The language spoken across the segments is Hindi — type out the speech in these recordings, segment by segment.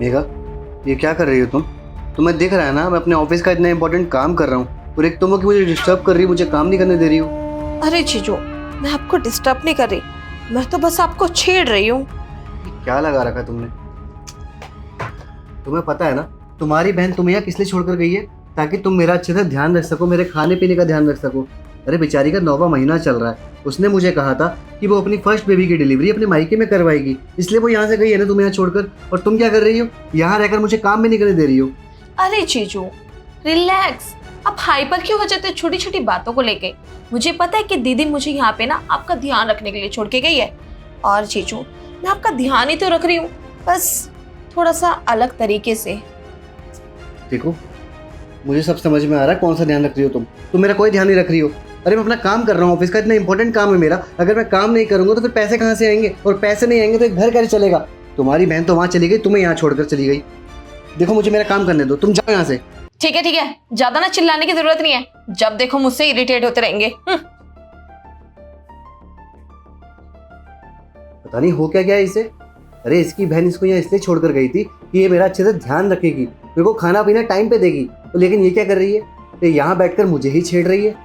मेघा, ये क्या कर रही हो तुम? तुम्हें दिख रहा है ना मैं अपने ऑफिस का इतना इंपॉर्टेंट काम कर रहा हूँ और एक तुम हो कि मुझे डिस्टर्ब कर रही हो, मुझे काम नहीं करने दे रही हो। अरे जीजू, मैं आपको डिस्टर्ब नहीं कर रही, मैं तो बस आपको छेड़ रही हूँ। क्या लगा रखा तुमने? तुम्हें पता है ना तुम्हारी बहन तुम्हें यहाँ किस लिए छोड़कर गई है? ताकि तुम मेरा अच्छे से ध्यान रख सको, मेरे खाने पीने का ध्यान रख सको। अरे बेचारी का 9वां महीना चल रहा है, उसने मुझे कहा था कि वो अपनी फर्स्ट बेबी की डिलीवरी अपने मायके में करवाएगी, इसलिए वो यहाँ से गई है ना तुम्हें यहाँ छोड़कर। और तुम क्या कर रही हो? यहाँ रहकर मुझे काम भी नहीं करने दे रही हो। अरे जीजू रिलैक्स, आप हाइपर क्यों हो जाते हो छोटी छोटी बातों को लेके? मुझे पता है कि दीदी मुझे यहाँ पे ना आपका ध्यान रखने के लिए छोड़ के गई है। और जीजू मैं आपका ध्यान ही तो रख रही हूँ, बस थोड़ा सा अलग तरीके से। देखो मुझे सब समझ में आ रहा है कौन सा ध्यान रख रही हो तुम मेरा कोई ध्यान नहीं रख रही हो। अरे मैं अपना काम कर रहा हूँ, ऑफिस का इतना इंपॉर्टेंट काम है मेरा। अगर मैं काम नहीं करूंगा तो फिर पैसे कहाँ से आएंगे, और पैसे नहीं आएंगे तो एक घर कैसे चलेगा? तुम्हारी बहन तो वहाँ चली गई, तुम्हें यहाँ छोड़कर चली गई। देखो मुझे मेरा काम करने दो, तुम जाओ यहाँ से। ठीक है, ज्यादा ना चिल्लाने की जरूरत नहीं है, जब देखो मुझसे इरिटेट होते रहेंगे। पता नहीं हो क्या गया इसे। अरे इसकी बहन इसको यहाँ इसलिए छोड़कर गई थी कि ये मेरा अच्छे से ध्यान रखेगी, मेरे को खाना पीना टाइम पे देगी, तो लेकिन ये क्या कर रही है? ये यहाँ बैठकर मुझे ही छेड़ रही है।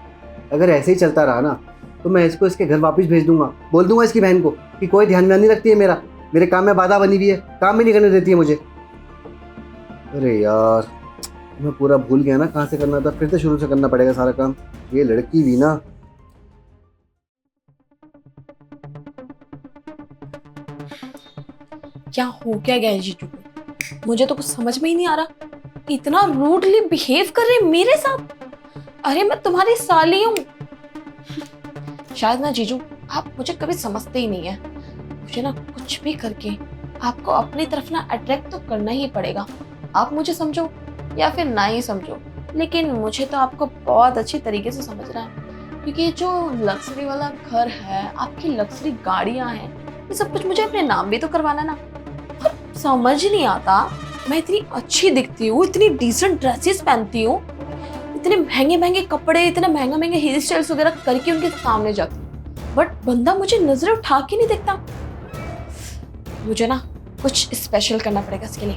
अगर ऐसे ही चलता रहा ना तो मैं इसको इसके घर वापस भेज दूंगा, बोल दूंगा इसकी बहन को कि कोई ध्यान नहीं रखती है मेरा, मेरे काम में बाधा बनी हुई है, काम भी नहीं करने देती है मुझे। अरे यार मैं पूरा भूल गया ना कहाँ से करना था, फिर से शुरू से करना पड़ेगा सारा काम। ये लड़की भी ना। क्या हो क्या गया है जीजू को? मुझे तो कुछ समझ में ही नहीं आ रहा, इतना रूडली बिहेव कर रहे हैं मेरे साथ। अरे मैं तुम्हारी साली हूँ। शायद ना जीजू आप मुझे कभी समझते ही नहीं है। मुझे ना कुछ भी करके आपको अपनी तरफ ना अट्रैक्ट तो करना ही पड़ेगा। आप मुझे समझो या फिर ना ही समझो, लेकिन मुझे तो आपको बहुत अच्छी तरीके से समझ रहा है, क्योंकि जो लग्जरी वाला घर है, आपकी लग्जरी गाड़ियां हैं, ये सब कुछ मुझे अपने नाम भी तो करवाना ना। और समझ नहीं आता, मैं इतनी अच्छी दिखती हूँ, इतनी डिसेंट ड्रेसेस पहनती हूँ, इतने महंगे महंगे कपड़े, इतने महंगे महंगे हेयर स्टाइल्स वगैरह करके उनके सामने जाती हूँ, बट बंदा मुझे नजरें उठा के नहीं देखता। मुझे ना कुछ स्पेशल करना पड़ेगा इसके लिए,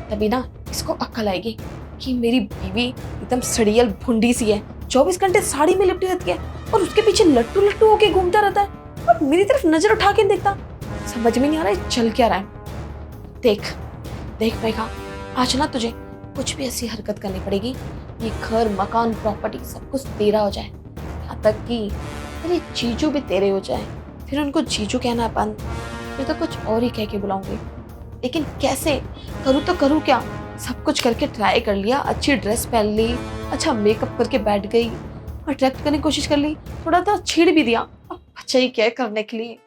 तभी ना इसको अक्ल आएगी कि मेरी बीवी एकदम सड़ियल भुंडी सी है, 24 घंटे साड़ी में लिपटी रहती है और उसके पीछे लट्टू लट्टू होके घूमता रहता है और मेरी तरफ नजर उठा के नहीं देखता। समझ में नहीं आ रहा है चल क्या रहा है। देख देख मेघा, आज ना तुझे कुछ भी ऐसी हरकत करनी पड़ेगी, ये घर मकान प्रॉपर्टी सब कुछ तेरा हो जाए, यहाँ तक कि तेरे जीजू भी तेरे हो जाए। फिर उनको जीजू कहना बंद, फिर तो कुछ और ही कह के बुलाऊंगी। लेकिन कैसे करूँ तो करूँ क्या? सब कुछ करके ट्राई कर लिया, अच्छी ड्रेस पहन ली, अच्छा मेकअप करके बैठ गई, अट्रैक्ट करने की कोशिश कर ली, थोड़ा सा छेड़ भी दिया, अब बचा ही क्या करने के लिए।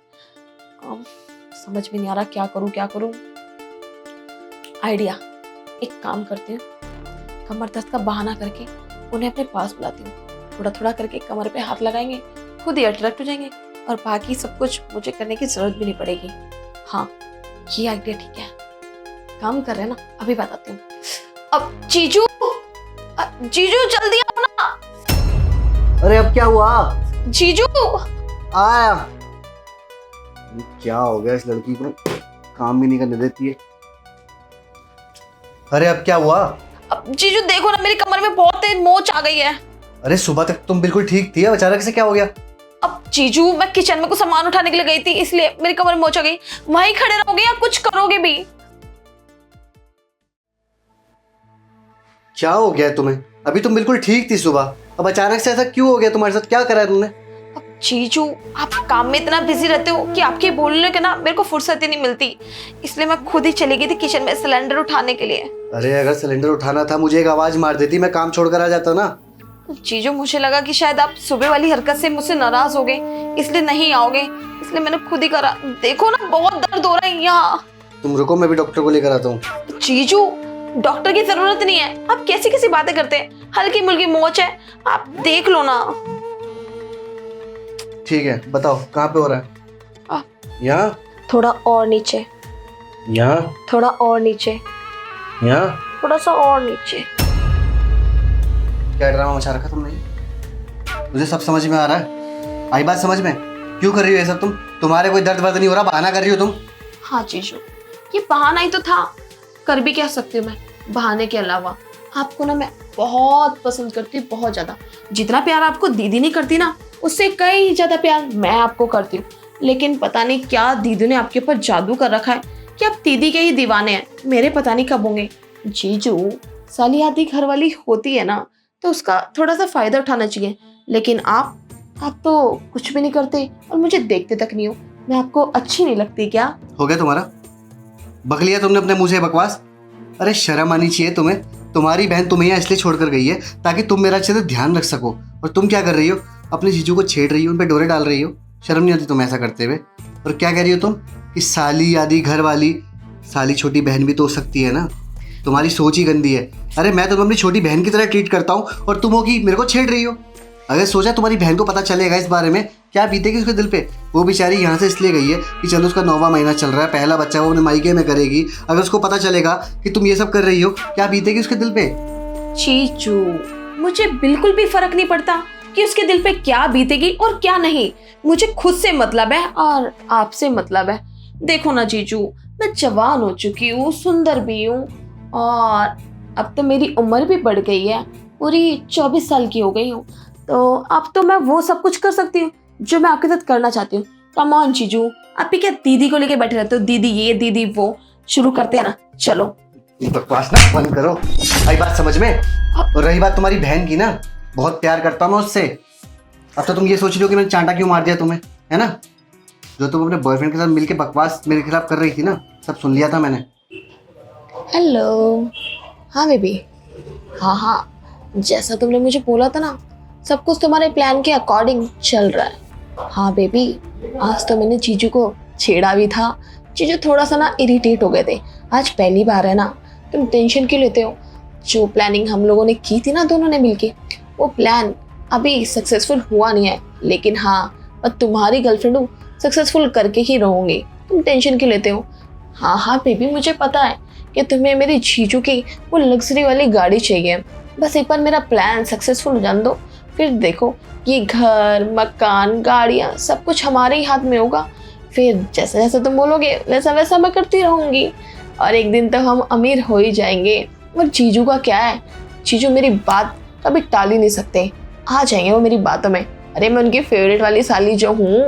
समझ में नहीं आ रहा क्या करूँ। आइडिया, एक काम करती हूँ, कमर दर्द का बहाना करके उन्हें अपने पास बुलाती हूँ, थोड़ा थोड़ा करके कमर पे हाथ लगाएंगे, खुद ही अट्रैक्ट हो जाएंगे और बाकी सब कुछ मुझे करने की जरूरत भी नहीं पड़ेगी। हाँ ये आइडिया ठीक है, काम कर रहे हैं ना, अभी बताती हूँ। अब जीजू जल्दी आओ ना। अरे अब क्या हुआ? जीजू आया। क्या हो गया इस लड़की को, काम भी नहीं करने देती है। अरे अब क्या हुआ? अब जीजू देखो ना, मेरी कमर में बहुत तेज मोच आ गई है। अरे सुबह तक तुम बिल्कुल ठीक थी, अब अचानक से क्या हो गया? अब जीजू मैं किचन में कुछ सामान उठाने के लिए गई थी, इसलिए मेरी कमर में मोच आ गई। वहीं खड़े रहोगे या कुछ करोगे भी? क्या हो गया तुम्हें? अभी तुम बिल्कुल ठीक थी सुबह, अब अचानक से ऐसा क्यों हो गया? तुम्हारे साथ क्या करा है तुमने? अब जीजू आप काम में इतना बिजी रहते हो कि आपके बोलने के ना मेरे को फुर्सत ही नहीं मिलती, इसलिए मैं खुद ही चली गई थी किचन में सिलेंडर उठाने के लिए। अरे अगर सिलेंडर उठाना था मुझे एक आवाज मार देती, मैं काम छोड़कर आ जाता ना। जीजू मुझे लगा कि शायद आप सुबह वाली हरकत से मुझसे नाराज हो गए, इसलिए नहीं आओगे, इसलिए मैंने खुद ही करा। देखो ना बहुत दर्द हो रहा है यहाँ। तुम रुको, मैं भी डॉक्टर को लेकर आता हूँ। जीजू डॉक्टर की जरूरत नहीं है, आप कैसी कैसी बातें करते हैं, हल्की मुल्की मोच है, आप देख लो ना। ठीक है बताओ कहाँ पे हो रहा है? यहाँ? थोड़ा और नीचे। यहाँ? थोड़ा और नीचे। यहाँ? थोड़ा सा और नीचे। क्या ड्रामा मचा रखा तुमने? मुझे सब समझ में आ रहा है, आई बात समझ में। क्यों कर रही हो ये सब? तुम्हारे कोई दर्द वर्द नहीं हो रहा, बहाना कर रही हो तुम। हाँ जीजू ये बहाना ही तो था, कर भी क्या सकती हूँ मैं बहाने के अलावा। आपको ना मैं बहुत पसंद करती हूँ, बहुत ज्यादा। जितना प्यार आपको दीदी नहीं करती ना, उससे कई ज्यादा प्यार मैं आपको करती हूँ। लेकिन पता नहीं क्या दीदी ने आपके ऊपर जादू कर रखा है कि आप दीदी के ही दीवाने हैं। मेरे पता नहीं कब होंगे। जीजू, साली आदि घर वाली होती है ना, तो उसका थोड़ा सा फायदा उठाना चाहिए। लेकिन आप तो कुछ भी नहीं करते और मुझे देखते तक नहीं हो। मैं आपको अच्छी नहीं लगती क्या? हो गया तुम्हारा? बक लिया तुमने अपने मुंह से बकवास। अरे शर्म आनी चाहिए तुम्हें। तुम्हारी बहन तुम्हें यहाँ इसलिए छोड़ कर गई है ताकि तुम मेरा अच्छे से ध्यान रख सको, और तुम क्या कर रही हो? अपने जीजू को छेड़ रही हो, उन पे डोरे डाल रही हो। शर्म नहीं आती तुम्हें ऐसा करते हुए? और क्या कह रही हो तुम कि साली आदि घर वाली? साली छोटी बहन भी तो हो सकती है ना। तुम्हारी सोच ही गंदी है। अरे मैं तुम्हें अपनी छोटी बहन की तरह ट्रीट करता हूँ और तुम हो कि मेरे को छेड़ रही हो। अगर सोचा तुम्हारी बहन को पता चलेगा इस बारे में, क्या बीतेगी उसके दिल पे? वो बेचारी यहाँ से इसलिए गई है कि चलो उसका 9वां महीना चल रहा है, पहला बच्चा वो अपने मायके में करेगी। अगर उसको पता चलेगा कि तुम ये सब कर रही हो, क्या बीतेगी उसके दिल पे? चीचू, मुझे बिल्कुल भी फर्क नहीं पड़ता कि उसके दिल पे क्या बीतेगी और क्या नहीं। मुझे खुद से मतलब है और आपसे मतलब है। देखो ना जीजू, मैं जवान हो चुकी हूँ, सुंदर भी हूँ, और अब तो मेरी उम्र भी बढ़ गई है, पूरी 24 साल की हो गई हूँ। तो अब तो मैं वो सब कुछ कर सकती हूँ जो मैं आपके साथ करना चाहती हूँ। कम ऑन जीजू, आप भी क्या दीदी को लेके बैठे रहते हो? दीदी ये दीदी वो। शुरू करते हैं ना, चलो। बकवास ना बंद करो। आई बात समझ में? और रही बात तुम्हारी बहन की ना, बहुत प्यार करता हूँ मैं उससे। अब तो तुम ये सोच रही हो कि मैंने चांटा क्यों मार दिया तुम्हें, है ना? जो तुम अपने बॉयफ्रेंड के साथ मिलके बकवास मेरे खिलाफ कर रही थी ना, सब सुन लिया था मैंने। हेलो। हाँ बेबी, हाँ, जैसा तुमने मुझे बोला था ना, सब कुछ तुम्हारे प्लान के अकॉर्डिंग चल रहा है। हाँ बेबी, आज तो मैंने जीजू को छेड़ा भी था। जीजू थोड़ा सा ना इरिटेट हो गए थे। आज पहली बार है ना, तुम टेंशन क्यों लेते हो? जो प्लानिंग हम लोगों ने की थी ना दोनों ने मिलके, वो प्लान अभी सक्सेसफुल हुआ नहीं है। लेकिन हाँ, मैं तुम्हारी गर्लफ्रेंड हूँ, सक्सेसफुल करके ही रहूँगी। तुम टेंशन क्यों लेते हो? हाँ बेबी, मुझे पता है कि तुम्हें मेरी जीजू की वो लग्जरी वाली गाड़ी चाहिए। बस एक बार मेरा प्लान सक्सेसफुल हो जाने दो, फिर देखो ये घर मकान गाड़ियाँ सब कुछ हमारे ही हाथ में होगा। फिर जैसा जैसा तुम बोलोगे वैसा वैसा मैं करती रहूँगी, और एक दिन तो हम अमीर हो ही जाएंगे। और जीजू का क्या है, जीजू मेरी बात कभी टाल ही नहीं सकते, आ जाएंगे वो मेरी बातों में। अरे मैं उनकी फेवरेट वाली साली जो हूँ।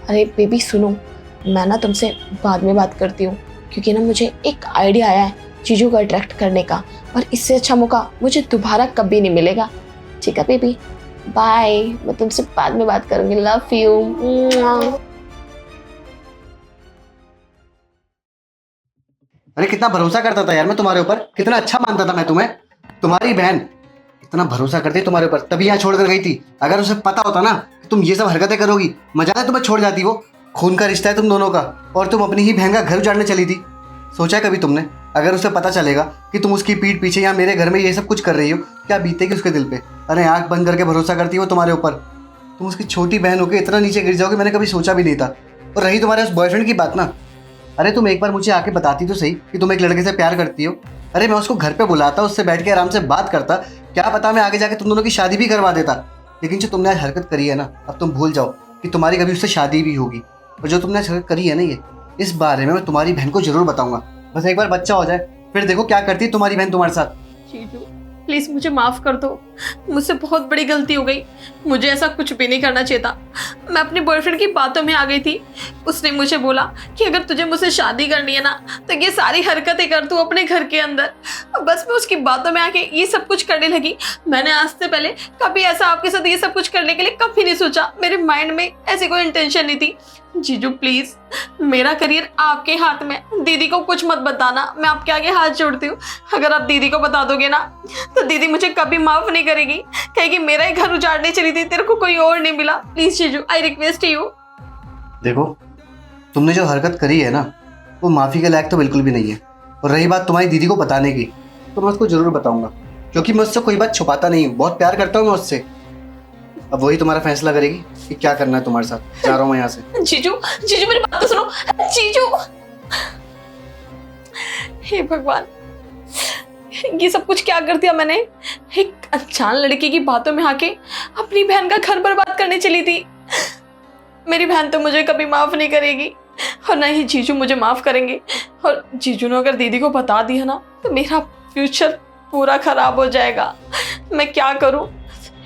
अरे बेबी सुनो, मैं ना तुमसे बाद में बात करती हूँ, क्योंकि ना मुझे एक आइडिया आया है जीजू को अट्रैक्ट करने का, और इससे अच्छा मौका मुझे दोबारा कभी नहीं मिलेगा। ठीक है बेबी, बाय। मैं तुमसे बाद में बात करूंगी। Love you. अरे कितना भरोसा करता था यार मैं तुम्हारे ऊपर, कितना अच्छा मानता था मैं तुम्हें। तुम्हारी बहन इतना भरोसा करती तुम्हारे ऊपर, तभी यहाँ छोड़ कर गई थी। अगर उसे पता होता ना कि तुम ये सब हरकतें करोगी, मजा तुम्हें छोड़ जाती। वो खून का रिश्ता है तुम दोनों का, और तुम अपनी ही बहन का घर उजाड़ने चली थी। सोचा कभी तुमने, अगर उसे पता चलेगा कि तुम उसकी पीठ पीछे यहाँ मेरे घर में ये सब कुछ कर रही हो, क्या बीतेगी उसके दिल पे? अरे आंख बंद करके भरोसा करती हो तुम्हारे ऊपर। तुम उसकी छोटी बहन होकर इतना नीचे गिर जाओगे, मैंने कभी सोचा भी नहीं था। और रही तुम्हारे उस बॉयफ्रेंड की बात ना, अरे तुम एक बार मुझे आके बताती तो सही कि तुम एक लड़के से प्यार करती हो। अरे मैं उसको घर पे बुलाता, उससे बैठ के आराम से बात करता, क्या पता मैं आगे जाके तुम दोनों की शादी भी करवा देता। लेकिन जो तुमने आज हरकत करी है ना, अब तुम भूल जाओ कि तुम्हारी कभी उससे शादी भी होगी। और जो तुमने आज हरकत करी है ना, ये इस बारे में मैं तुम्हारी बहन को जरूर बताऊंगा। बस एक बार बच्चा हो जाए, फिर देखो क्या करती है तुम्हारी बहन तुम्हारे साथ। जीजू प्लीज मुझे माफ कर दो, मुझसे बहुत बड़ी गलती हो गई। मुझे ऐसा कुछ भी नहीं करना चाहिए था। मैं अपने बॉयफ्रेंड की बातों में आ गई थी। उसने मुझे बोला कि अगर तुझे मुझसे शादी करनी है ना, तो ये सारी हरकतें कर तू अपने घर के अंदर। बस मैं उसकी बातों में आके ये सब कुछ करने लगी। मैंने आज से पहले कभी ऐसा आपके साथ ये सब कुछ करने के लिए कभी नहीं सोचा। मेरे माइंड में ऐसी कोई इंटेंशन नहीं थी। जीजू प्लीज, मेरा करियर आपके हाथ में। दीदी को कुछ मत बताना, मैं आपके आगे हाथ जोड़ती हूँ। अगर आप दीदी को बता दोगे ना, तो दीदी मुझे कभी माफ नहीं करेगी, कहेगी मेरा ही घर उजाड़ने चली थी, तेरे को कोई और नहीं मिला। प्लीज जीजू, आई रिक्वेस्ट यू। देखो तुमने जो हरकत करी है ना, वो माफ़ी के लायक तो बिल्कुल भी नहीं है। और रही बात तुम्हारी दीदी को बताने की, तो मैं उसको ज़रूर बताऊंगा, क्योंकि मैं उससे कोई बात छुपाता नहीं हूँ। बहुत प्यार करता हूँ मैं उससे। अब वही तुम्हारा फैसला करेगी कि क्या करना है तुम्हारे साथ। जा रहा हूँ मैं यहाँ से। जीजू जीजू मेरी बात तो सुनो। जीजू, हे भगवान, ये सब कुछ क्या कर दिया मैंने। एक अनजान लड़की की बातों में आके अपनी बहन का घर बर्बाद करने चली थी। मेरी बहन तो मुझे कभी माफ नहीं करेगी। और ना ही जीजू मुझे माफ करेंगे। और जीजू ने अगर दीदी को बता दिया ना तो मेरा फ्यूचर पूरा खराब हो जाएगा। मैं क्या करूं?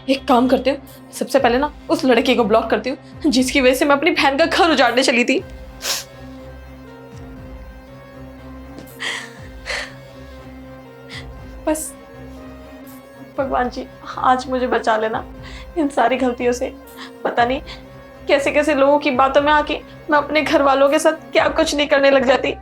एक काम करती हूँ, सबसे पहले ना उस लड़की को ब्लॉक करती हूँ जिसकी वजह से मैं अपनी बहन का घर उजाड़ने चली थी। बस भगवान जी आज मुझे बचा लेना इन सारी गलतियों से। पता नहीं कैसे कैसे लोगों की बातों में आके मैं अपने घर वालों के साथ क्या कुछ नहीं करने लग जाती।